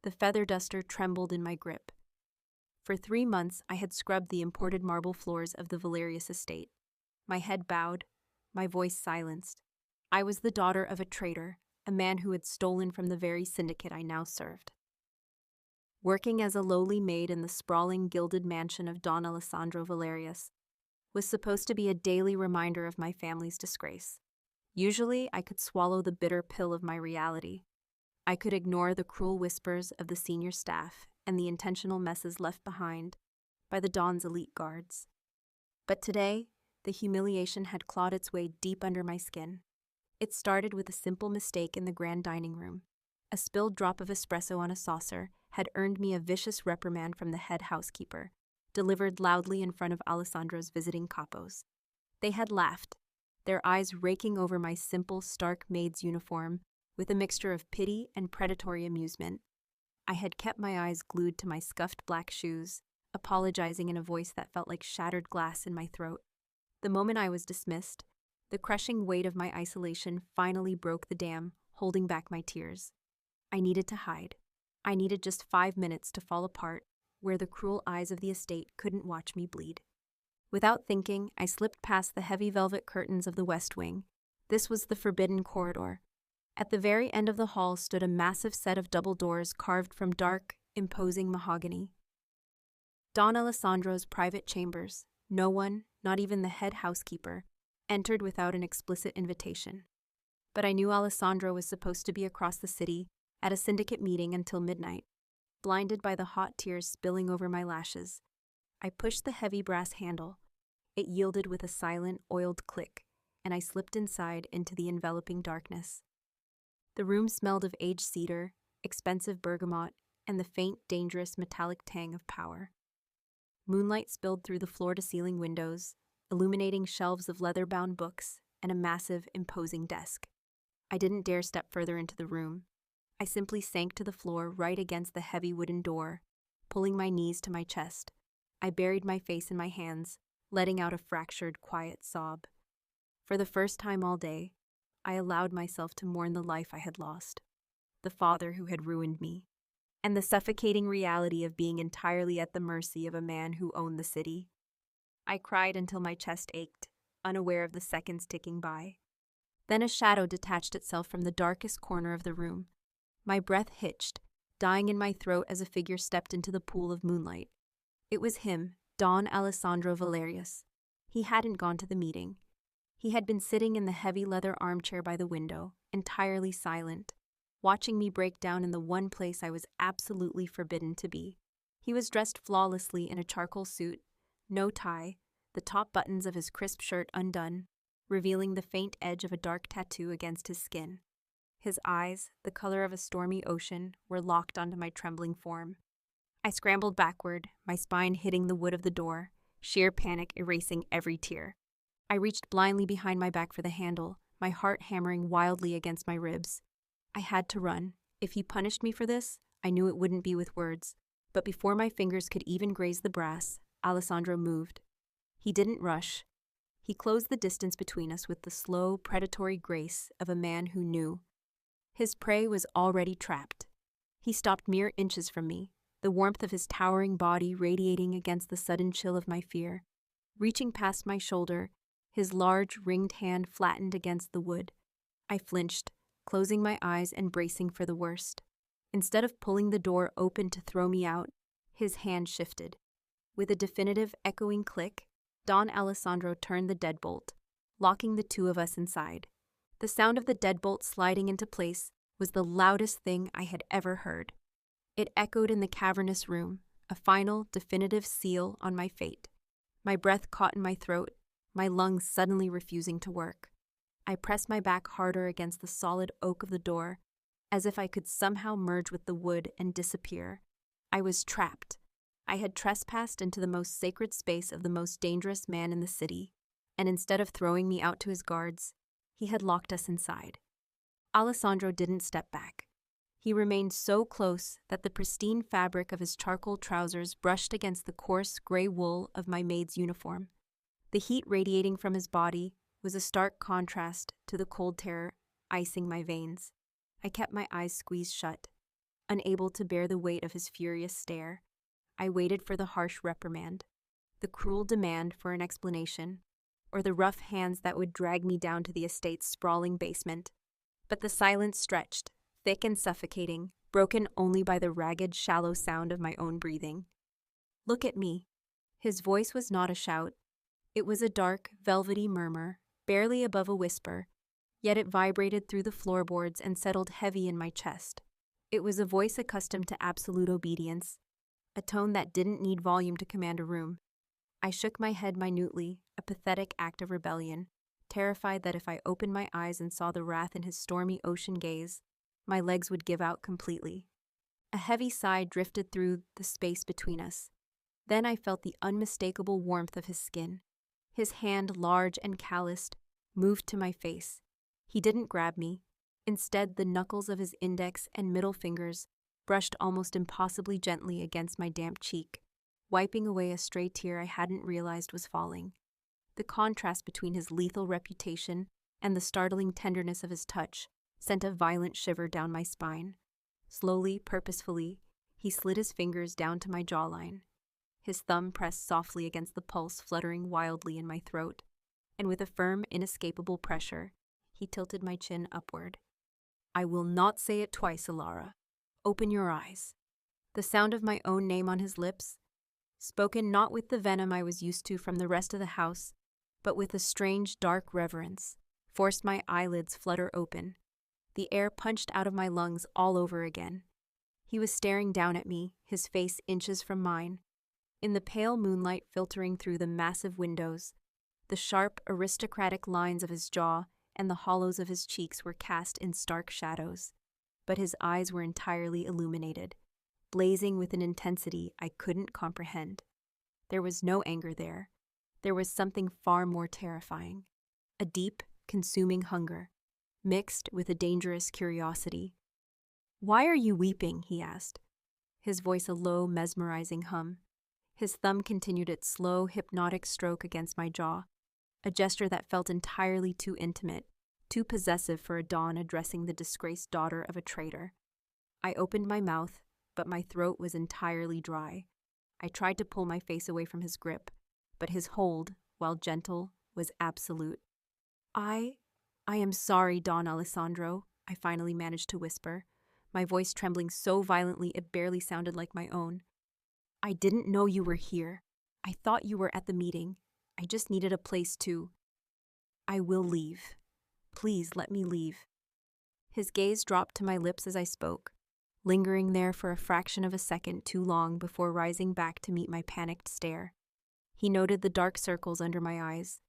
The feather duster trembled in my grip. For 3 months, I had scrubbed the imported marble floors of the Valerius estate. My head bowed, my voice silenced. I was the daughter of a traitor, a man who had stolen from the very syndicate I now served. Working as a lowly maid in the sprawling gilded mansion of Don Alessandro Valerius was supposed to be a daily reminder of my family's disgrace. Usually, I could swallow the bitter pill of my reality. I could ignore the cruel whispers of the senior staff and the intentional messes left behind by the Don's elite guards. But today, the humiliation had clawed its way deep under my skin. It started with a simple mistake in the grand dining room. A spilled drop of espresso on a saucer had earned me a vicious reprimand from the head housekeeper, delivered loudly in front of Alessandro's visiting capos. They had laughed, their eyes raking over my simple, stark maid's uniform with a mixture of pity and predatory amusement. I had kept my eyes glued to my scuffed black shoes, apologizing in a voice that felt like shattered glass in my throat. The moment I was dismissed, the crushing weight of my isolation finally broke the dam, holding back my tears. I needed to hide. I needed just 5 minutes to fall apart, where the cruel eyes of the estate couldn't watch me bleed. Without thinking, I slipped past the heavy velvet curtains of the West Wing. This was the forbidden corridor. At the very end of the hall stood a massive set of double doors carved from dark, imposing mahogany. Don Alessandro's private chambers. No one, not even the head housekeeper, entered without an explicit invitation. But I knew Alessandro was supposed to be across the city at a syndicate meeting until midnight. Blinded by the hot tears spilling over my lashes, I pushed the heavy brass handle. It yielded with a silent, oiled click, and I slipped inside into the enveloping darkness. The room smelled of aged cedar, expensive bergamot, and the faint, dangerous metallic tang of power. Moonlight spilled through the floor-to-ceiling windows, illuminating shelves of leather-bound books and a massive, imposing desk. I didn't dare step further into the room. I simply sank to the floor right against the heavy wooden door, pulling my knees to my chest. I buried my face in my hands, letting out a fractured, quiet sob. For the first time all day, I allowed myself to mourn the life I had lost, the father who had ruined me, and the suffocating reality of being entirely at the mercy of a man who owned the city. I cried until my chest ached, unaware of the seconds ticking by. Then a shadow detached itself from the darkest corner of the room. My breath hitched, dying in my throat as a figure stepped into the pool of moonlight. It was him, Don Alessandro Valerius. He hadn't gone to the meeting. He had been sitting in the heavy leather armchair by the window, entirely silent, watching me break down in the one place I was absolutely forbidden to be. He was dressed flawlessly in a charcoal suit, no tie, the top buttons of his crisp shirt undone, revealing the faint edge of a dark tattoo against his skin. His eyes, the color of a stormy ocean, were locked onto my trembling form. I scrambled backward, my spine hitting the wood of the door, sheer panic erasing every tear. I reached blindly behind my back for the handle, my heart hammering wildly against my ribs. I had to run. If he punished me for this, I knew it wouldn't be with words. But before my fingers could even graze the brass, Alessandro moved. He didn't rush. He closed the distance between us with the slow, predatory grace of a man who knew. His prey was already trapped. He stopped mere inches from me, the warmth of his towering body radiating against the sudden chill of my fear. Reaching past my shoulder, his large, ringed hand flattened against the wood. I flinched, closing my eyes and bracing for the worst. Instead of pulling the door open to throw me out, his hand shifted. With a definitive, echoing click, Don Alessandro turned the deadbolt, locking the two of us inside. The sound of the deadbolt sliding into place was the loudest thing I had ever heard. It echoed in the cavernous room, a final, definitive seal on my fate. My breath caught in my throat, my lungs suddenly refusing to work. I pressed my back harder against the solid oak of the door, as if I could somehow merge with the wood and disappear. I was trapped. I had trespassed into the most sacred space of the most dangerous man in the city, and instead of throwing me out to his guards, he had locked us inside. Alessandro didn't step back. He remained so close that the pristine fabric of his charcoal trousers brushed against the coarse gray wool of my maid's uniform. The heat radiating from his body was a stark contrast to the cold terror icing my veins. I kept my eyes squeezed shut. Unable to bear the weight of his furious stare, I waited for the harsh reprimand, the cruel demand for an explanation, or the rough hands that would drag me down to the estate's sprawling basement. But the silence stretched, thick and suffocating, broken only by the ragged, shallow sound of my own breathing. "Look at me." His voice was not a shout. It was a dark, velvety murmur, barely above a whisper, yet it vibrated through the floorboards and settled heavy in my chest. It was a voice accustomed to absolute obedience, a tone that didn't need volume to command a room. I shook my head minutely, a pathetic act of rebellion, terrified that if I opened my eyes and saw the wrath in his stormy ocean gaze, my legs would give out completely. A heavy sigh drifted through the space between us. Then I felt the unmistakable warmth of his skin. His hand, large and calloused, moved to my face. He didn't grab me. Instead, the knuckles of his index and middle fingers brushed almost impossibly gently against my damp cheek, wiping away a stray tear I hadn't realized was falling. The contrast between his lethal reputation and the startling tenderness of his touch sent a violent shiver down my spine. Slowly, purposefully, he slid his fingers down to my jawline. His thumb pressed softly against the pulse fluttering wildly in my throat, and with a firm, inescapable pressure, he tilted my chin upward. "I will not say it twice, Elara. Open your eyes." The sound of my own name on his lips, spoken not with the venom I was used to from the rest of the house, but with a strange, dark reverence, forced my eyelids flutter open. The air punched out of my lungs all over again. He was staring down at me, his face inches from mine. In the pale moonlight filtering through the massive windows, the sharp, aristocratic lines of his jaw and the hollows of his cheeks were cast in stark shadows, but his eyes were entirely illuminated, blazing with an intensity I couldn't comprehend. There was no anger there. There was something far more terrifying, a deep, consuming hunger, mixed with a dangerous curiosity. "Why are you weeping?" he asked, his voice a low, mesmerizing hum. His thumb continued its slow, hypnotic stroke against my jaw, a gesture that felt entirely too intimate, too possessive for a Don addressing the disgraced daughter of a traitor. I opened my mouth, but my throat was entirely dry. I tried to pull my face away from his grip, but his hold, while gentle, was absolute. I am sorry, Don Alessandro," I finally managed to whisper, my voice trembling so violently it barely sounded like my own. "I didn't know you were here. I thought you were at the meeting. I just needed a place to. I will leave. Please let me leave." His gaze dropped to my lips as I spoke, lingering there for a fraction of a second too long before rising back to meet my panicked stare. He noted the dark circles under my eyes,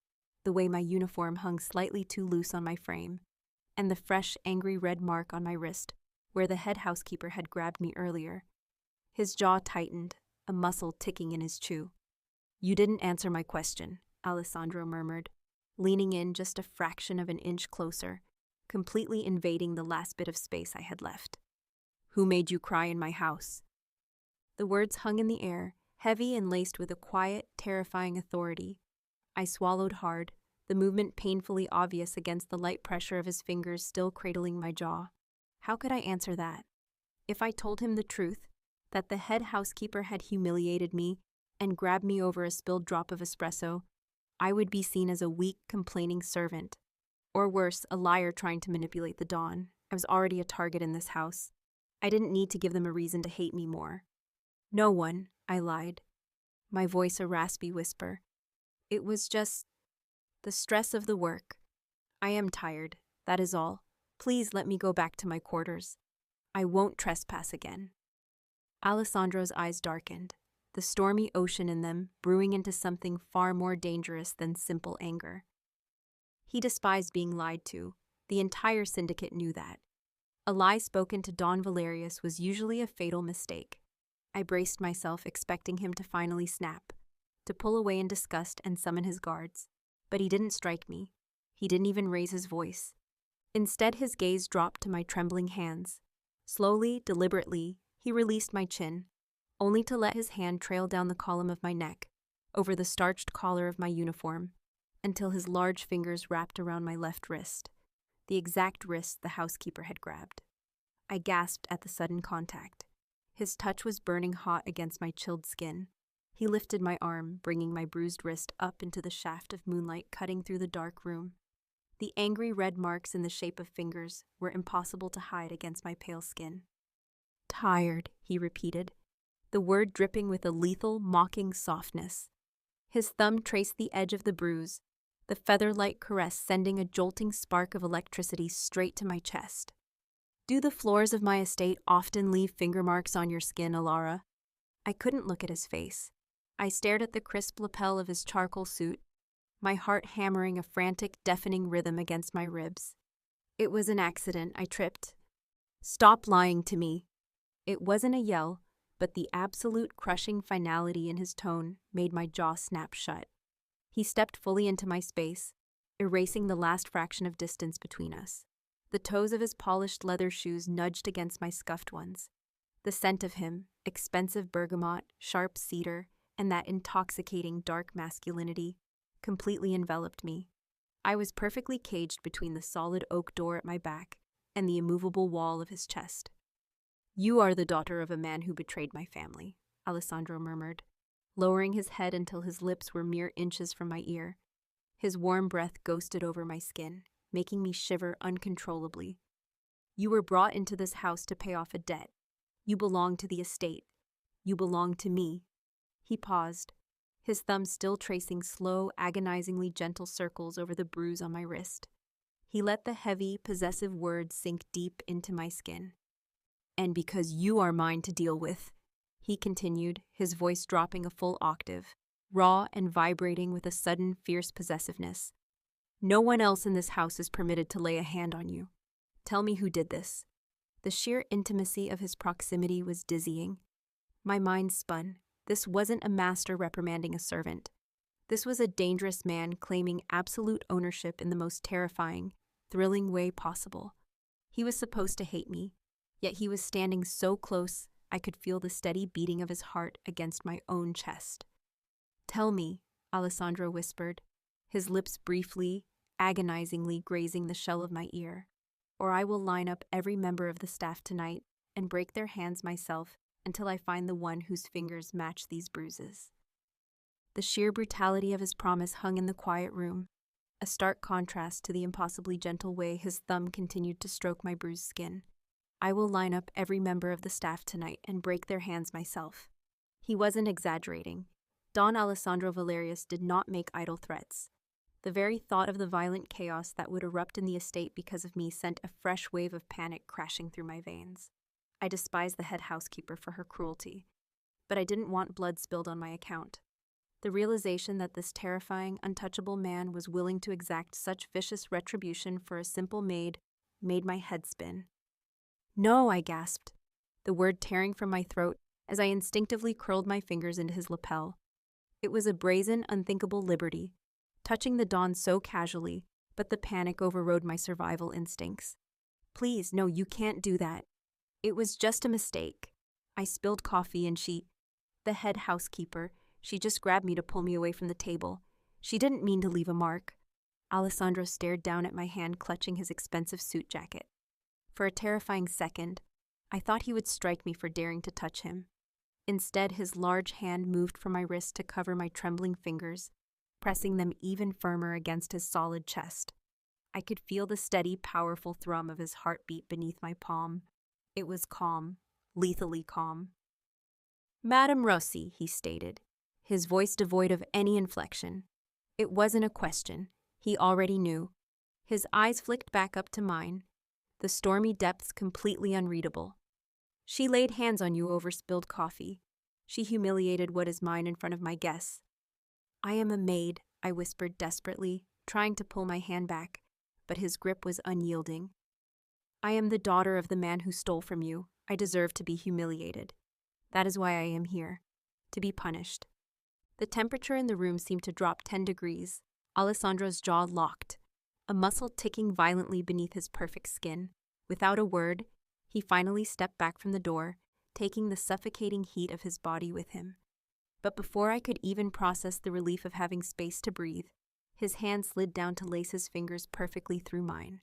the way my uniform hung slightly too loose on my frame, and the fresh, angry red mark on my wrist, where the head housekeeper had grabbed me earlier. His jaw tightened, a muscle ticking in his chew. "You didn't answer my question," Alessandro murmured, leaning in just a fraction of an inch closer, completely invading the last bit of space I had left. "Who made you cry in my house?" The words hung in the air, heavy and laced with a quiet, terrifying authority. I swallowed hard, the movement painfully obvious against the light pressure of his fingers still cradling my jaw. How could I answer that? If I told him the truth, that the head housekeeper had humiliated me and grabbed me over a spilled drop of espresso, I would be seen as a weak, complaining servant. Or worse, a liar trying to manipulate the Don. I was already a target in this house. I didn't need to give them a reason to hate me more. "No one," I lied, my voice a raspy whisper. "It was just the stress of the work. I am tired, that is all. Please let me go back to my quarters. I won't trespass again." Alessandro's eyes darkened, the stormy ocean in them brewing into something far more dangerous than simple anger. He despised being lied to. The entire syndicate knew that. A lie spoken to Don Valerius was usually a fatal mistake. I braced myself, expecting him to finally snap, to pull away in disgust and summon his guards. But he didn't strike me. He didn't even raise his voice. Instead, his gaze dropped to my trembling hands. Slowly, deliberately, he released my chin, only to let his hand trail down the column of my neck, over the starched collar of my uniform, until his large fingers wrapped around my left wrist, the exact wrist the housekeeper had grabbed. I gasped at the sudden contact. His touch was burning hot against my chilled skin. He lifted my arm, bringing my bruised wrist up into the shaft of moonlight cutting through the dark room. The angry red marks in the shape of fingers were impossible to hide against my pale skin. "Tired," he repeated, the word dripping with a lethal, mocking softness. His thumb traced the edge of the bruise, the feather-like caress sending a jolting spark of electricity straight to my chest. "Do the floors of my estate often leave finger marks on your skin, Elara?" I couldn't look at his face. I stared at the crisp lapel of his charcoal suit, my heart hammering a frantic, deafening rhythm against my ribs. "It was an accident. I tripped." "Stop lying to me." It wasn't a yell, but the absolute crushing finality in his tone made my jaw snap shut. He stepped fully into my space, erasing the last fraction of distance between us. The toes of his polished leather shoes nudged against my scuffed ones. The scent of him, expensive bergamot, sharp cedar, and that intoxicating dark masculinity, completely enveloped me. I was perfectly caged between the solid oak door at my back and the immovable wall of his chest. "You are the daughter of a man who betrayed my family," Alessandro murmured, lowering his head until his lips were mere inches from my ear. His warm breath ghosted over my skin, making me shiver uncontrollably. "You were brought into this house to pay off a debt. You belong to the estate. You belong to me." He paused, his thumb still tracing slow, agonizingly gentle circles over the bruise on my wrist. He let the heavy, possessive words sink deep into my skin. "And because you are mine to deal with," he continued, his voice dropping a full octave, raw and vibrating with a sudden, fierce possessiveness. "No one else in this house is permitted to lay a hand on you. Tell me who did this." The sheer intimacy of his proximity was dizzying. My mind spun. This wasn't a master reprimanding a servant. This was a dangerous man claiming absolute ownership in the most terrifying, thrilling way possible. He was supposed to hate me, yet he was standing so close I could feel the steady beating of his heart against my own chest. "Tell me," Alessandro whispered, his lips briefly, agonizingly grazing the shell of my ear, "or I will line up every member of the staff tonight and break their hands myself until I find the one whose fingers match these bruises." The sheer brutality of his promise hung in the quiet room, a stark contrast to the impossibly gentle way his thumb continued to stroke my bruised skin. "I will line up every member of the staff tonight and break their hands myself." He wasn't exaggerating. Don Alessandro Valerius did not make idle threats. The very thought of the violent chaos that would erupt in the estate because of me sent a fresh wave of panic crashing through my veins. I despised the head housekeeper for her cruelty, but I didn't want blood spilled on my account. The realization that this terrifying, untouchable man was willing to exact such vicious retribution for a simple maid made my head spin. "No," I gasped, the word tearing from my throat as I instinctively curled my fingers into his lapel. It was a brazen, unthinkable liberty, touching the Don so casually, but the panic overrode my survival instincts. "Please, no, you can't do that. It was just a mistake. I spilled coffee and the head housekeeper, she just grabbed me to pull me away from the table. She didn't mean to leave a mark." Alessandro stared down at my hand clutching his expensive suit jacket. For a terrifying second, I thought he would strike me for daring to touch him. Instead, his large hand moved from my wrist to cover my trembling fingers, pressing them even firmer against his solid chest. I could feel the steady, powerful thrum of his heartbeat beneath my palm. It was calm, lethally calm. "Madame Rossi," he stated, his voice devoid of any inflection. It wasn't a question. He already knew. His eyes flicked back up to mine, the stormy depths completely unreadable. "She laid hands on you over spilled coffee. She humiliated what is mine in front of my guests." "I am a maid," I whispered desperately, trying to pull my hand back, but his grip was unyielding. "I am the daughter of the man who stole from you. I deserve to be humiliated. That is why I am here, to be punished." The temperature in the room seemed to drop 10 degrees. Alessandro's jaw locked, a muscle ticking violently beneath his perfect skin. Without a word, he finally stepped back from the door, taking the suffocating heat of his body with him. But before I could even process the relief of having space to breathe, his hand slid down to lace his fingers perfectly through mine.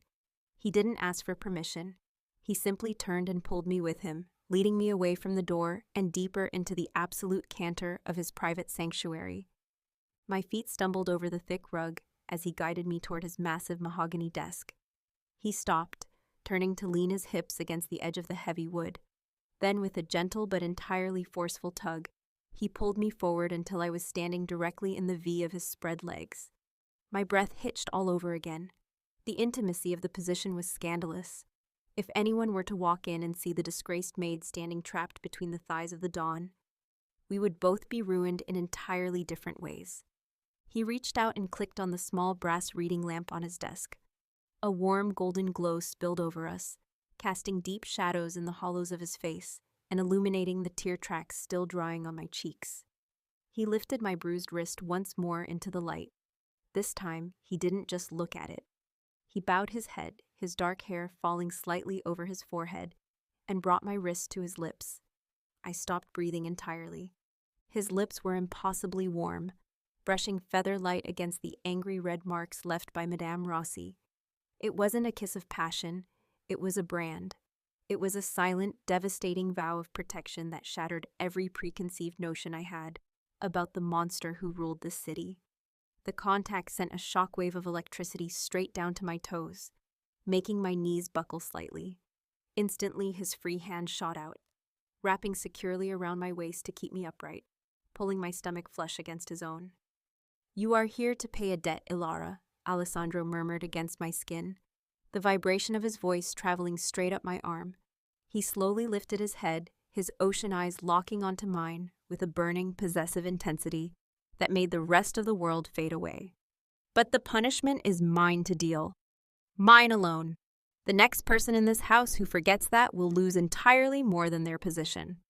He didn't ask for permission. He simply turned and pulled me with him, leading me away from the door and deeper into the absolute canter of his private sanctuary. My feet stumbled over the thick rug as he guided me toward his massive mahogany desk. He stopped, turning to lean his hips against the edge of the heavy wood. Then, with a gentle but entirely forceful tug, he pulled me forward until I was standing directly in the V of his spread legs. My breath hitched all over again. The intimacy of the position was scandalous. If anyone were to walk in and see the disgraced maid standing trapped between the thighs of the Don, we would both be ruined in entirely different ways. He reached out and clicked on the small brass reading lamp on his desk. A warm golden glow spilled over us, casting deep shadows in the hollows of his face and illuminating the tear tracks still drying on my cheeks. He lifted my bruised wrist once more into the light. This time, he didn't just look at it. He bowed his head, his dark hair falling slightly over his forehead, and brought my wrist to his lips. I stopped breathing entirely. His lips were impossibly warm, brushing feather light against the angry red marks left by Madame Rossi. It wasn't a kiss of passion, it was a brand. It was a silent, devastating vow of protection that shattered every preconceived notion I had about the monster who ruled this city. The contact sent a shockwave of electricity straight down to my toes, making my knees buckle slightly. Instantly, his free hand shot out, wrapping securely around my waist to keep me upright, pulling my stomach flush against his own. "You are here to pay a debt, Elara," Alessandro murmured against my skin, the vibration of his voice traveling straight up my arm. He slowly lifted his head, his ocean eyes locking onto mine with a burning, possessive intensity that made the rest of the world fade away. "But the punishment is mine to deal. Mine alone. The next person in this house who forgets that will lose entirely more than their position."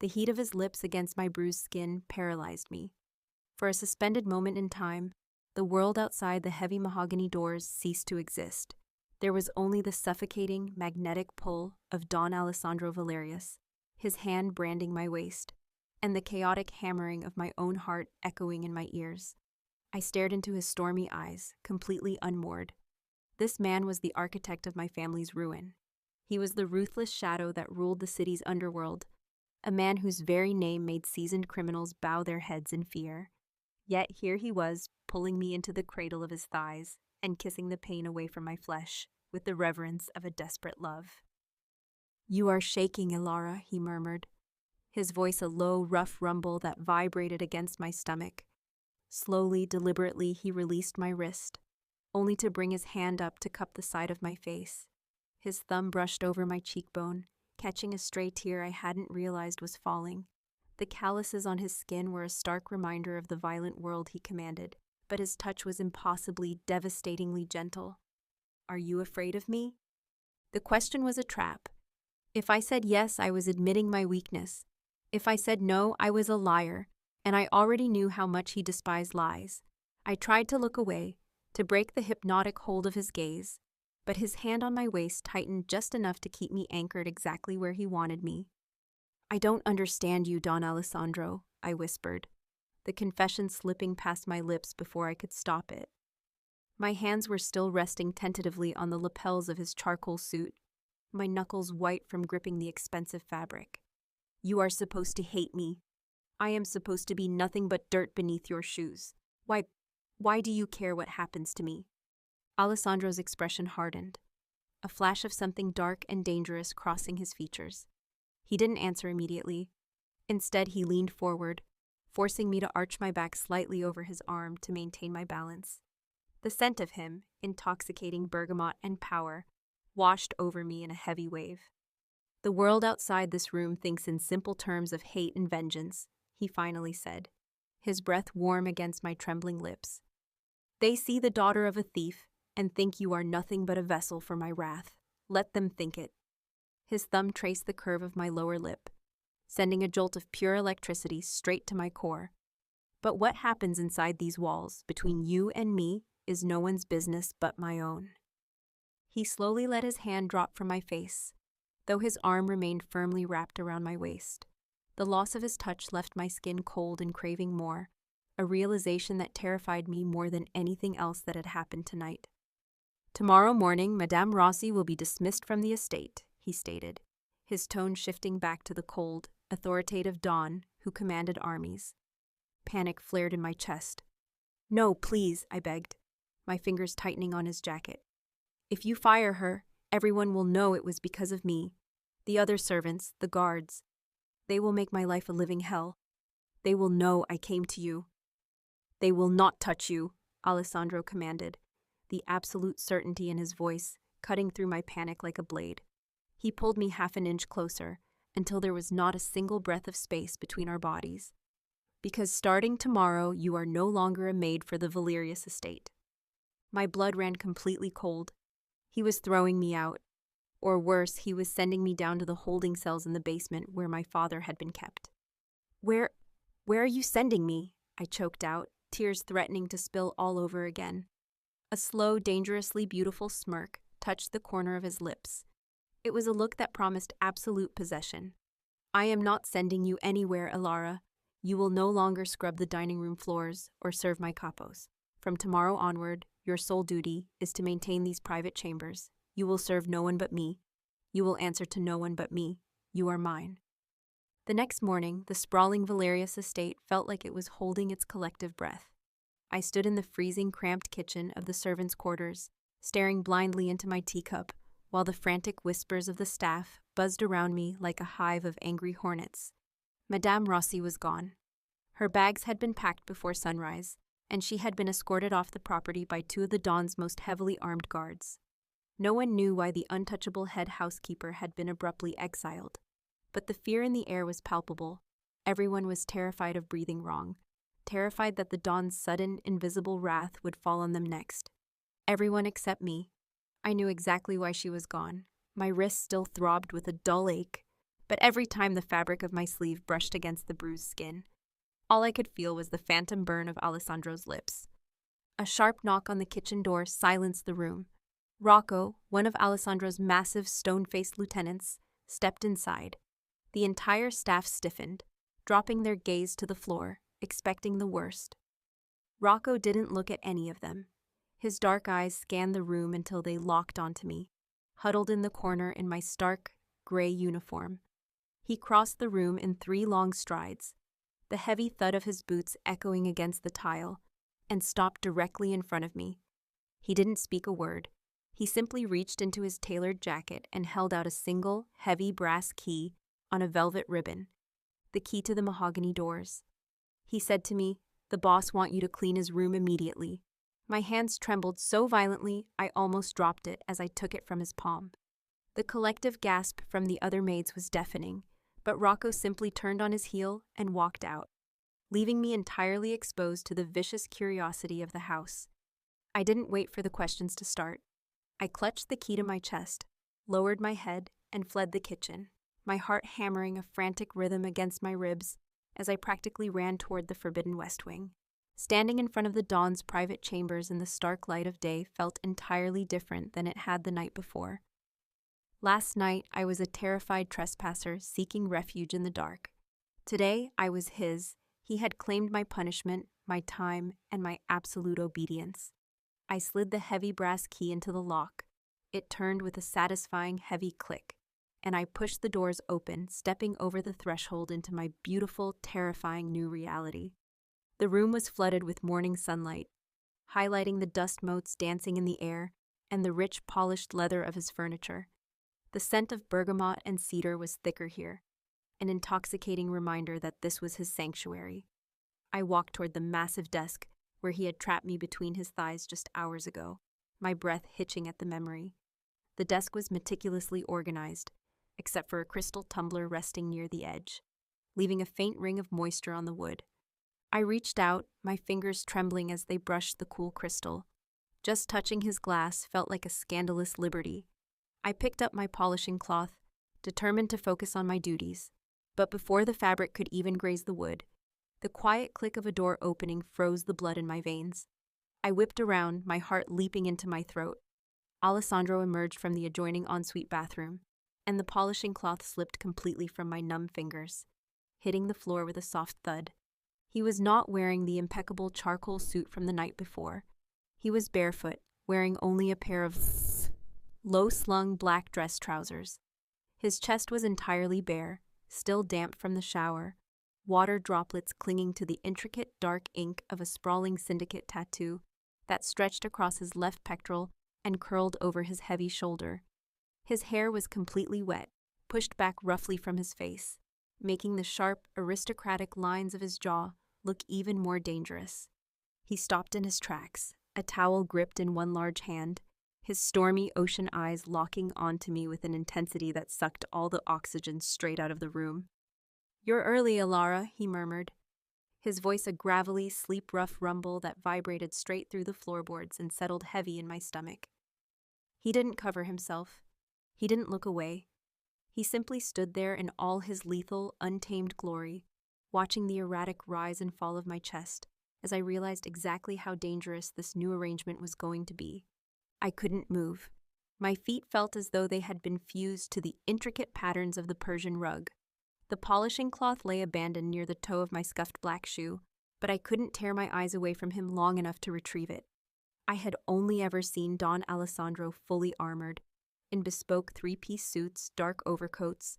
The heat of his lips against my bruised skin paralyzed me. For a suspended moment in time, the world outside the heavy mahogany doors ceased to exist. There was only the suffocating, magnetic pull of Don Alessandro Valerius, his hand branding my waist, and the chaotic hammering of my own heart echoing in my ears. I stared into his stormy eyes, completely unmoored. This man was the architect of my family's ruin. He was the ruthless shadow that ruled the city's underworld, a man whose very name made seasoned criminals bow their heads in fear. Yet here he was, pulling me into the cradle of his thighs and kissing the pain away from my flesh with the reverence of a desperate love. "You are shaking, Elara," he murmured, his voice a low, rough rumble that vibrated against my stomach. Slowly, deliberately, he released my wrist, only to bring his hand up to cup the side of my face. His thumb brushed over my cheekbone, catching a stray tear I hadn't realized was falling. The calluses on his skin were a stark reminder of the violent world he commanded, but his touch was impossibly, devastatingly gentle. "Are you afraid of me?" The question was a trap. If I said yes, I was admitting my weakness. If I said no, I was a liar, and I already knew how much he despised lies. I tried to look away, to break the hypnotic hold of his gaze, but his hand on my waist tightened just enough to keep me anchored exactly where he wanted me. "I don't understand you, Don Alessandro," I whispered, the confession slipping past my lips before I could stop it. My hands were still resting tentatively on the lapels of his charcoal suit, my knuckles white from gripping the expensive fabric. "You are supposed to hate me. I am supposed to be nothing but dirt beneath your shoes. Why do you care what happens to me?" Alessandro's expression hardened, a flash of something dark and dangerous crossing his features. He didn't answer immediately. Instead, he leaned forward, forcing me to arch my back slightly over his arm to maintain my balance. The scent of him, intoxicating bergamot and power, washed over me in a heavy wave. "The world outside this room thinks in simple terms of hate and vengeance," he finally said, his breath warm against my trembling lips. "They see the daughter of a thief and think you are nothing but a vessel for my wrath. Let them think it." His thumb traced the curve of my lower lip, sending a jolt of pure electricity straight to my core. "But what happens inside these walls, between you and me, is no one's business but my own." He slowly let his hand drop from my face, though his arm remained firmly wrapped around my waist. The loss of his touch left my skin cold and craving more, a realization that terrified me more than anything else that had happened tonight. Tomorrow morning, Madame Rossi will be dismissed from the estate, he stated, his tone shifting back to the cold, authoritative Don who commanded armies. Panic flared in my chest. No, please, I begged, my fingers tightening on his jacket. If you fire her, everyone will know it was because of me. The other servants, the guards. They will make my life a living hell. They will know I came to you. They will not touch you, Alessandro commanded, the absolute certainty in his voice cutting through my panic like a blade. He pulled me half an inch closer, until there was not a single breath of space between our bodies. Because starting tomorrow, you are no longer a maid for the Valerius estate. My blood ran completely cold. He was throwing me out. Or worse, he was sending me down to the holding cells in the basement where my father had been kept. Where are you sending me? I choked out, tears threatening to spill all over again. A slow, dangerously beautiful smirk touched the corner of his lips. It was a look that promised absolute possession. I am not sending you anywhere, Elara. You will no longer scrub the dining room floors or serve my capos. From tomorrow onward, your sole duty is to maintain these private chambers. You will serve no one but me. You will answer to no one but me. You are mine. The next morning, the sprawling Valerius estate felt like it was holding its collective breath. I stood in the freezing, cramped kitchen of the servants' quarters, staring blindly into my teacup, while the frantic whispers of the staff buzzed around me like a hive of angry hornets. Madame Rossi was gone. Her bags had been packed before sunrise, and she had been escorted off the property by two of the Don's most heavily armed guards. No one knew why the untouchable head housekeeper had been abruptly exiled, but the fear in the air was palpable. Everyone was terrified of breathing wrong, terrified that the Don's sudden, invisible wrath would fall on them next. Everyone except me. I knew exactly why she was gone. My wrist still throbbed with a dull ache, but every time the fabric of my sleeve brushed against the bruised skin, all I could feel was the phantom burn of Alessandro's lips. A sharp knock on the kitchen door silenced the room. Rocco, one of Alessandro's massive stone-faced lieutenants, stepped inside. The entire staff stiffened, dropping their gaze to the floor, expecting the worst. Rocco didn't look at any of them. His dark eyes scanned the room until they locked onto me, huddled in the corner in my stark, gray uniform. He crossed the room in 3 long strides, the heavy thud of his boots echoing against the tile, and stopped directly in front of me. He didn't speak a word. He simply reached into his tailored jacket and held out a single, heavy brass key on a velvet ribbon, the key to the mahogany doors. He said to me, "The boss wants you to clean his room immediately." My hands trembled so violently I almost dropped it as I took it from his palm. The collective gasp from the other maids was deafening, but Rocco simply turned on his heel and walked out, leaving me entirely exposed to the vicious curiosity of the house. I didn't wait for the questions to start. I clutched the key to my chest, lowered my head, and fled the kitchen, my heart hammering a frantic rhythm against my ribs as I practically ran toward the forbidden West Wing. Standing in front of the Don's private chambers in the stark light of day felt entirely different than it had the night before. Last night, I was a terrified trespasser seeking refuge in the dark. Today, I was his. He had claimed my punishment, my time, and my absolute obedience. I slid the heavy brass key into the lock. It turned with a satisfying heavy click, and I pushed the doors open, stepping over the threshold into my beautiful, terrifying new reality. The room was flooded with morning sunlight, highlighting the dust motes dancing in the air and the rich, polished leather of his furniture. The scent of bergamot and cedar was thicker here, an intoxicating reminder that this was his sanctuary. I walked toward the massive desk where he had trapped me between his thighs just hours ago, my breath hitching at the memory. The desk was meticulously organized, except for a crystal tumbler resting near the edge, leaving a faint ring of moisture on the wood. I reached out, my fingers trembling as they brushed the cool crystal. Just touching his glass felt like a scandalous liberty. I picked up my polishing cloth, determined to focus on my duties. But before the fabric could even graze the wood, the quiet click of a door opening froze the blood in my veins. I whipped around, my heart leaping into my throat. Alessandro emerged from the adjoining ensuite bathroom, and the polishing cloth slipped completely from my numb fingers, hitting the floor with a soft thud. He was not wearing the impeccable charcoal suit from the night before. He was barefoot, wearing only a pair of low-slung black dress trousers. His chest was entirely bare, still damp from the shower, water droplets clinging to the intricate dark ink of a sprawling syndicate tattoo that stretched across his left pectoral and curled over his heavy shoulder. His hair was completely wet, pushed back roughly from his face, making the sharp, aristocratic lines of his jaw look even more dangerous. He stopped in his tracks, a towel gripped in one large hand, his stormy ocean eyes locking onto me with an intensity that sucked all the oxygen straight out of the room. "You're early, Elara," he murmured, his voice a gravelly, sleep-rough rumble that vibrated straight through the floorboards and settled heavy in my stomach. He didn't cover himself. He didn't look away. He simply stood there in all his lethal, untamed glory, watching the erratic rise and fall of my chest as I realized exactly how dangerous this new arrangement was going to be. I couldn't move. My feet felt as though they had been fused to the intricate patterns of the Persian rug. The polishing cloth lay abandoned near the toe of my scuffed black shoe, but I couldn't tear my eyes away from him long enough to retrieve it. I had only ever seen Don Alessandro fully armored, in bespoke three-piece suits, dark overcoats,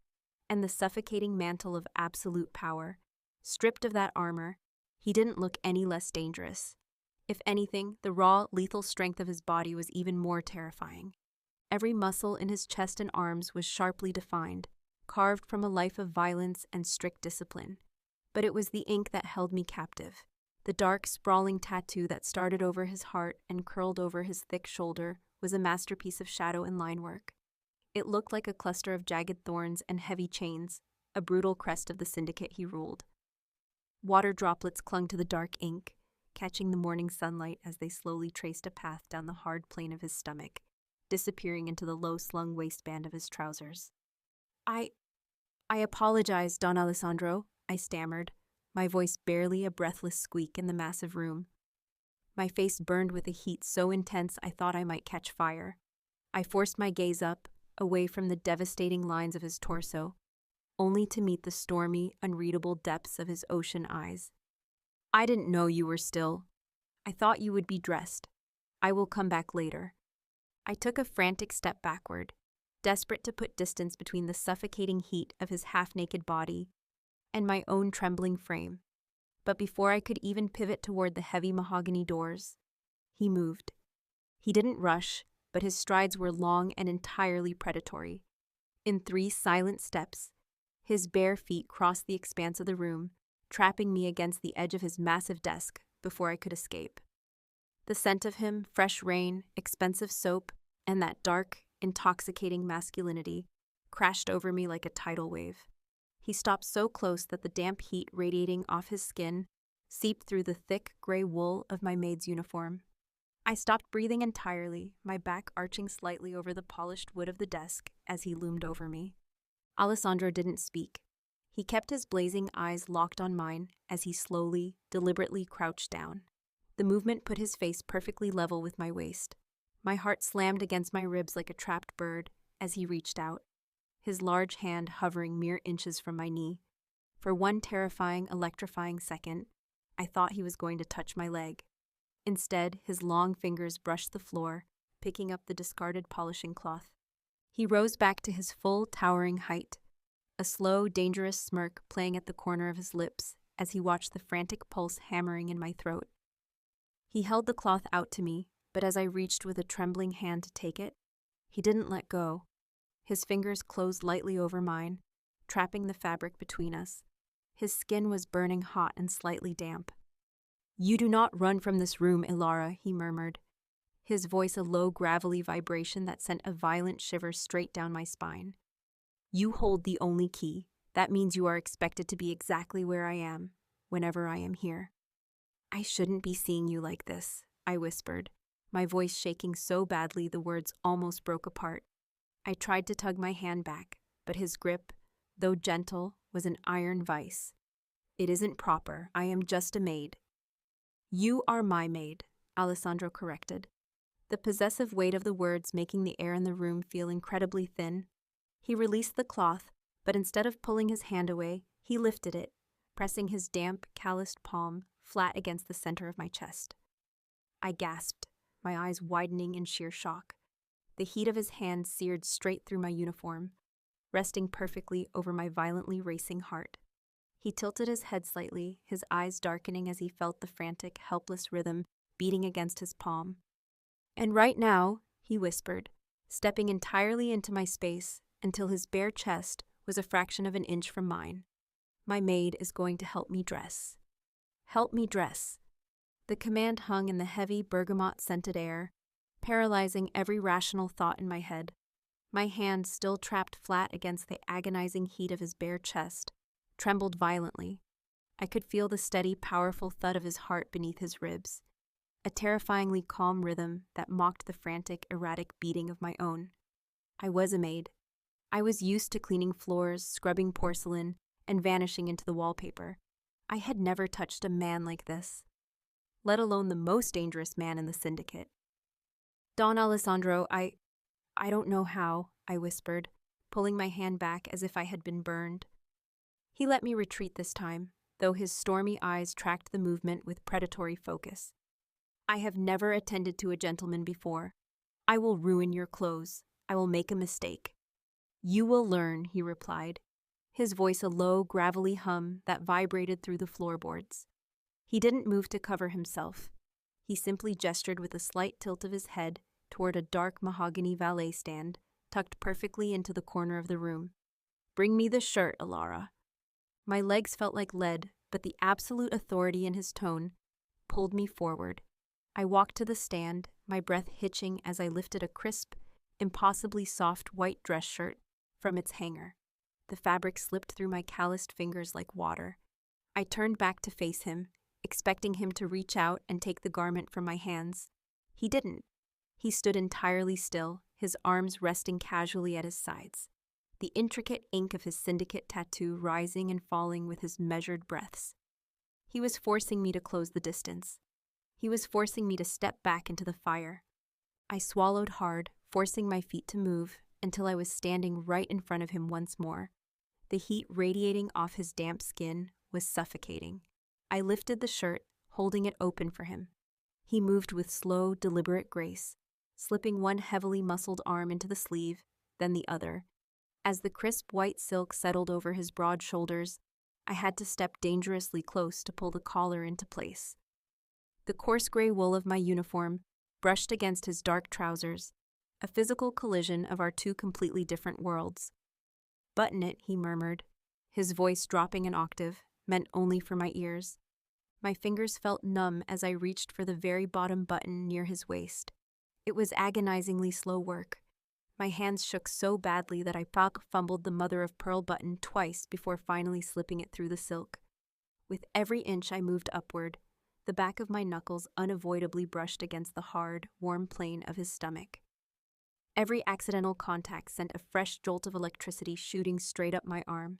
and the suffocating mantle of absolute power. Stripped of that armor, he didn't look any less dangerous. If anything, the raw, lethal strength of his body was even more terrifying. Every muscle in his chest and arms was sharply defined, carved from a life of violence and strict discipline. But it was the ink that held me captive. The dark, sprawling tattoo that started over his heart and curled over his thick shoulder was a masterpiece of shadow and line work. It looked like a cluster of jagged thorns and heavy chains, a brutal crest of the syndicate he ruled. Water droplets clung to the dark ink, catching the morning sunlight as they slowly traced a path down the hard plane of his stomach, disappearing into the low-slung waistband of his trousers. I apologize, Don Alessandro, I stammered, my voice barely a breathless squeak in the massive room. My face burned with a heat so intense I thought I might catch fire. I forced my gaze up, away from the devastating lines of his torso, only to meet the stormy, unreadable depths of his ocean eyes. "I didn't know you were still. I thought you would be dressed. I will come back later." I took a frantic step backward, desperate to put distance between the suffocating heat of his half-naked body and my own trembling frame. But before I could even pivot toward the heavy mahogany doors, he moved. He didn't rush, but his strides were long and entirely predatory. In 3 silent steps, his bare feet crossed the expanse of the room, trapping me against the edge of his massive desk before I could escape. The scent of him, fresh rain, expensive soap, and that dark, intoxicating masculinity crashed over me like a tidal wave. He stopped so close that the damp heat radiating off his skin seeped through the thick gray wool of my maid's uniform. I stopped breathing entirely, my back arching slightly over the polished wood of the desk as he loomed over me. Alessandro didn't speak. He kept his blazing eyes locked on mine as he slowly, deliberately crouched down. The movement put his face perfectly level with my waist. My heart slammed against my ribs like a trapped bird as he reached out, his large hand hovering mere inches from my knee. For one terrifying, electrifying second, I thought he was going to touch my leg. Instead, his long fingers brushed the floor, picking up the discarded polishing cloth. He rose back to his full, towering height, a slow, dangerous smirk playing at the corner of his lips as he watched the frantic pulse hammering in my throat. He held the cloth out to me, but as I reached with a trembling hand to take it, he didn't let go. His fingers closed lightly over mine, trapping the fabric between us. His skin was burning hot and slightly damp. "You do not run from this room, Elara," he murmured, his voice a low, gravelly vibration that sent a violent shiver straight down my spine. "You hold the only key. That means you are expected to be exactly where I am, whenever I am here." "I shouldn't be seeing you like this," I whispered, my voice shaking so badly the words almost broke apart. I tried to tug my hand back, but his grip, though gentle, was an iron vice. "It isn't proper. I am just a maid." "You are my maid," Alessandro corrected, the possessive weight of the words making the air in the room feel incredibly thin. He released the cloth, but instead of pulling his hand away, he lifted it, pressing his damp, calloused palm flat against the center of my chest. I gasped, my eyes widening in sheer shock. The heat of his hand seared straight through my uniform, resting perfectly over my violently racing heart. He tilted his head slightly, his eyes darkening as he felt the frantic, helpless rhythm beating against his palm. "And right now," he whispered, stepping entirely into my space until his bare chest was a fraction of an inch from mine, "my maid is going to help me dress. Help me dress." The command hung in the heavy bergamot-scented air, paralyzing every rational thought in my head. My hand, still trapped flat against the agonizing heat of his bare chest, trembled violently. I could feel the steady, powerful thud of his heart beneath his ribs, a terrifyingly calm rhythm that mocked the frantic, erratic beating of my own. I was a maid. I was used to cleaning floors, scrubbing porcelain, and vanishing into the wallpaper. I had never touched a man like this, let alone the most dangerous man in the syndicate. "Don Alessandro, I don't know how," I whispered, pulling my hand back as if I had been burned. He let me retreat this time, though his stormy eyes tracked the movement with predatory focus. "I have never attended to a gentleman before. I will ruin your clothes. I will make a mistake." "You will learn," he replied, his voice a low, gravelly hum that vibrated through the floorboards. He didn't move to cover himself. He simply gestured with a slight tilt of his head toward a dark mahogany valet stand tucked perfectly into the corner of the room. "Bring me the shirt, Elara." My legs felt like lead, but the absolute authority in his tone pulled me forward. I walked to the stand, my breath hitching as I lifted a crisp, impossibly soft white dress shirt from its hanger. The fabric slipped through my calloused fingers like water. I turned back to face him, expecting him to reach out and take the garment from my hands. He didn't. He stood entirely still, his arms resting casually at his sides, the intricate ink of his syndicate tattoo rising and falling with his measured breaths. He was forcing me to close the distance. He was forcing me to step back into the fire. I swallowed hard, forcing my feet to move until I was standing right in front of him once more. The heat radiating off his damp skin was suffocating. I lifted the shirt, holding it open for him. He moved with slow, deliberate grace, slipping one heavily muscled arm into the sleeve, then the other. As the crisp white silk settled over his broad shoulders, I had to step dangerously close to pull the collar into place. The coarse gray wool of my uniform brushed against his dark trousers, a physical collision of our two completely different worlds. "Button it," he murmured, his voice dropping an octave, meant only for my ears. My fingers felt numb as I reached for the very bottom button near his waist. It was agonizingly slow work. My hands shook so badly that I fumbled the mother-of-pearl button twice before finally slipping it through the silk. With every inch I moved upward, the back of my knuckles unavoidably brushed against the hard, warm plane of his stomach. Every accidental contact sent a fresh jolt of electricity shooting straight up my arm.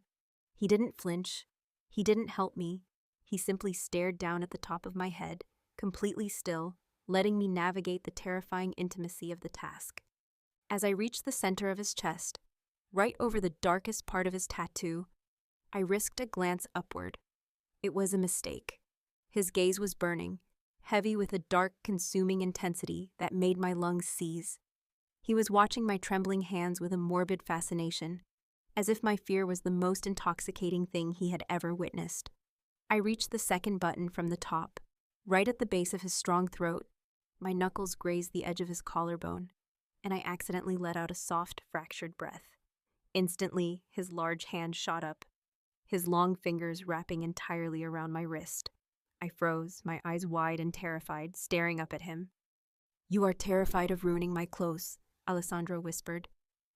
He didn't flinch. He didn't help me. He simply stared down at the top of my head, completely still, letting me navigate the terrifying intimacy of the task. As I reached the center of his chest, right over the darkest part of his tattoo, I risked a glance upward. It was a mistake. His gaze was burning, heavy with a dark, consuming intensity that made my lungs seize. He was watching my trembling hands with a morbid fascination, as if my fear was the most intoxicating thing he had ever witnessed. I reached the second button from the top, right at the base of his strong throat. My knuckles grazed the edge of his collarbone, and I accidentally let out a soft, fractured breath. Instantly, his large hand shot up, his long fingers wrapping entirely around my wrist. I froze, my eyes wide and terrified, staring up at him. "You are terrified of ruining my clothes," Alessandro whispered,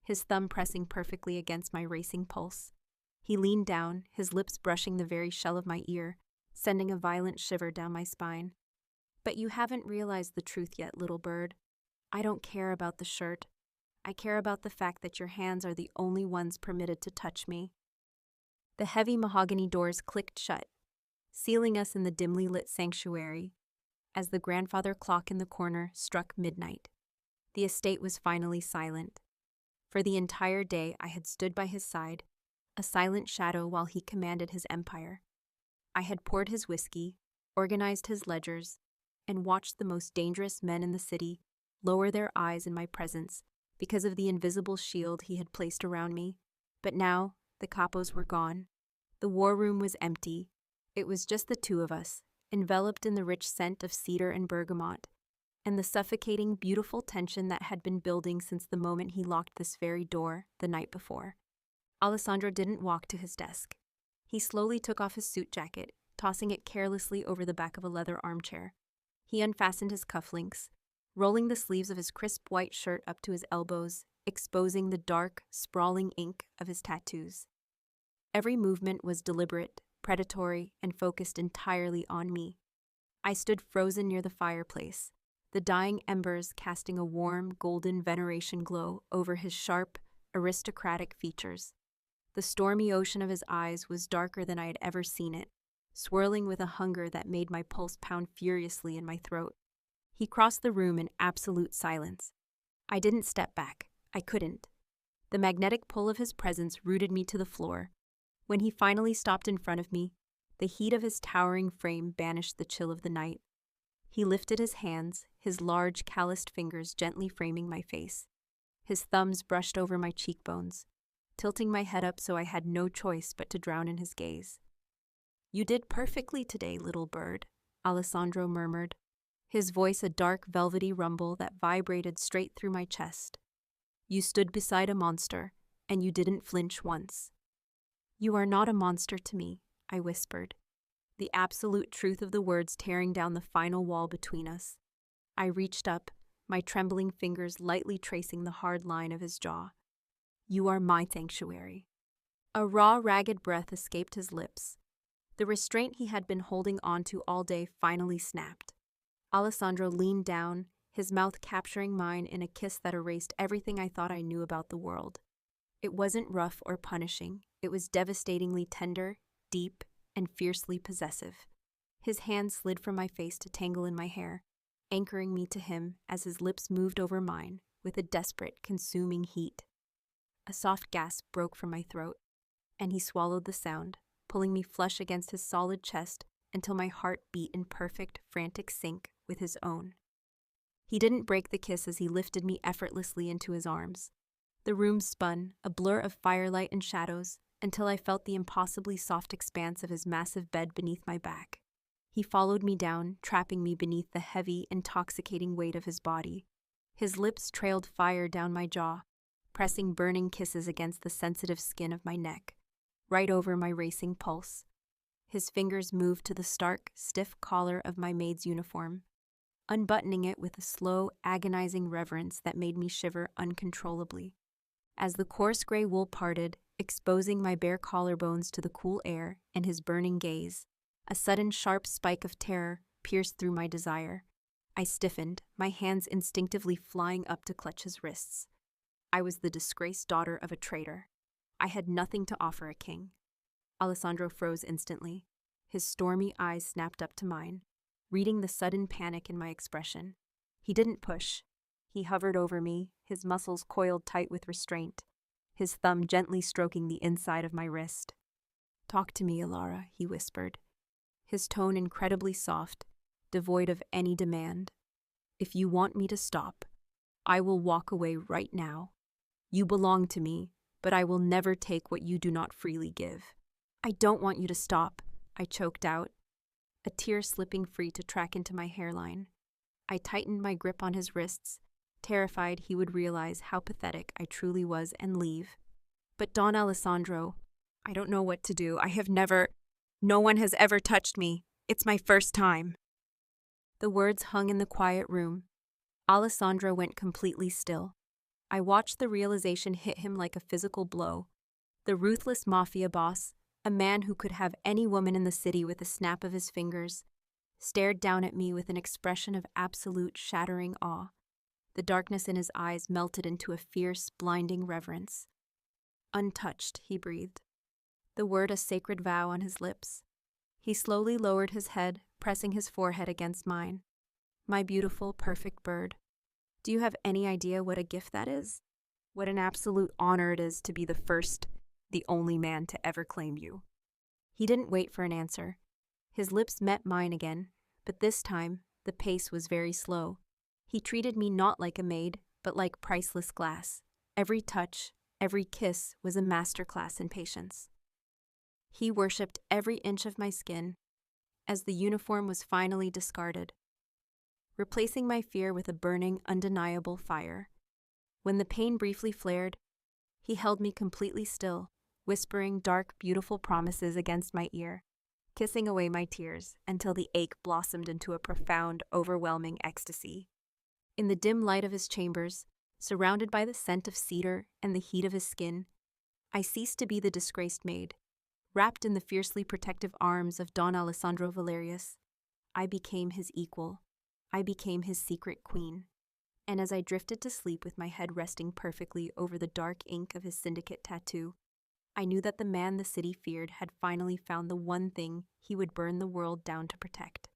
his thumb pressing perfectly against my racing pulse. He leaned down, his lips brushing the very shell of my ear, sending a violent shiver down my spine. "But you haven't realized the truth yet, little bird. I don't care about the shirt. I care about the fact that your hands are the only ones permitted to touch me." The heavy mahogany doors clicked shut, sealing us in the dimly lit sanctuary as the grandfather clock in the corner struck midnight. The estate was finally silent. For the entire day I had stood by his side, a silent shadow while he commanded his empire. I had poured his whiskey, organized his ledgers, and watched the most dangerous men in the city lower their eyes in my presence because of the invisible shield he had placed around me. But now, the capos were gone. The war room was empty. It was just the two of us, enveloped in the rich scent of cedar and bergamot, and the suffocating, beautiful tension that had been building since the moment he locked this very door the night before. Alessandro didn't walk to his desk. He slowly took off his suit jacket, tossing it carelessly over the back of a leather armchair. He unfastened his cufflinks, rolling the sleeves of his crisp white shirt up to his elbows, exposing the dark, sprawling ink of his tattoos. Every movement was deliberate, predatory, and focused entirely on me. I stood frozen near the fireplace, the dying embers casting a warm, golden veneration glow over his sharp, aristocratic features. The stormy ocean of his eyes was darker than I had ever seen it, swirling with a hunger that made my pulse pound furiously in my throat. He crossed the room in absolute silence. I didn't step back. I couldn't. The magnetic pull of his presence rooted me to the floor. When he finally stopped in front of me, the heat of his towering frame banished the chill of the night. He lifted his hands, his large, calloused fingers gently framing my face. His thumbs brushed over my cheekbones, tilting my head up so I had no choice but to drown in his gaze. "You did perfectly today, little bird," Alessandro murmured, his voice a dark, velvety rumble that vibrated straight through my chest. "You stood beside a monster, and you didn't flinch once." "You are not a monster to me," I whispered, the absolute truth of the words tearing down the final wall between us. I reached up, my trembling fingers lightly tracing the hard line of his jaw. "You are my sanctuary." A raw, ragged breath escaped his lips. The restraint he had been holding onto all day finally snapped. Alessandro leaned down, his mouth capturing mine in a kiss that erased everything I thought I knew about the world. It wasn't rough or punishing. It was devastatingly tender, deep, and fiercely possessive. His hand slid from my face to tangle in my hair, anchoring me to him as his lips moved over mine with a desperate, consuming heat. A soft gasp broke from my throat, and he swallowed the sound, pulling me flush against his solid chest until my heart beat in perfect, frantic sync with his own. He didn't break the kiss as he lifted me effortlessly into his arms. The room spun, a blur of firelight and shadows, until I felt the impossibly soft expanse of his massive bed beneath my back. He followed me down, trapping me beneath the heavy, intoxicating weight of his body. His lips trailed fire down my jaw, pressing burning kisses against the sensitive skin of my neck, right over my racing pulse. His fingers moved to the stark, stiff collar of my maid's uniform, unbuttoning it with a slow, agonizing reverence that made me shiver uncontrollably. As the coarse gray wool parted, exposing my bare collarbones to the cool air and his burning gaze, a sudden sharp spike of terror pierced through my desire. I stiffened, my hands instinctively flying up to clutch his wrists. I was the disgraced daughter of a traitor. I had nothing to offer a king. Alessandro froze instantly. His stormy eyes snapped up to mine, reading the sudden panic in my expression. He didn't push. He hovered over me, his muscles coiled tight with restraint, his thumb gently stroking the inside of my wrist. "Talk to me, Elara," he whispered, his tone incredibly soft, devoid of any demand. "If you want me to stop, I will walk away right now. You belong to me, but I will never take what you do not freely give." "I don't want you to stop," I choked out, a tear slipping free to track into my hairline. I tightened my grip on his wrists, terrified he would realize how pathetic I truly was and leave. "But Don Alessandro, I don't know what to do. No one has ever touched me. It's my first time." The words hung in the quiet room. Alessandro went completely still. I watched the realization hit him like a physical blow. The ruthless Mafia boss, a man who could have any woman in the city with a snap of his fingers, stared down at me with an expression of absolute shattering awe. The darkness in his eyes melted into a fierce, blinding reverence. "Untouched," he breathed, the word a sacred vow on his lips. He slowly lowered his head, pressing his forehead against mine. "My beautiful, perfect bird. Do you have any idea what a gift that is? What an absolute honor it is to be the first, the only man to ever claim you." He didn't wait for an answer. His lips met mine again, but this time, The pace was very slow. He treated me not like a maid, but like priceless glass. Every touch, every kiss was a masterclass in patience. He worshipped every inch of my skin as the uniform was finally discarded, replacing my fear with a burning, undeniable fire. When the pain briefly flared, he held me completely still, whispering dark, beautiful promises against my ear, kissing away my tears until the ache blossomed into a profound, overwhelming ecstasy. In the dim light of his chambers, surrounded by the scent of cedar and the heat of his skin, I ceased to be the disgraced maid. Wrapped in the fiercely protective arms of Don Alessandro Valerius, I became his equal. I became his secret queen. And as I drifted to sleep with my head resting perfectly over the dark ink of his syndicate tattoo, I knew that the man the city feared had finally found the one thing he would burn the world down to protect.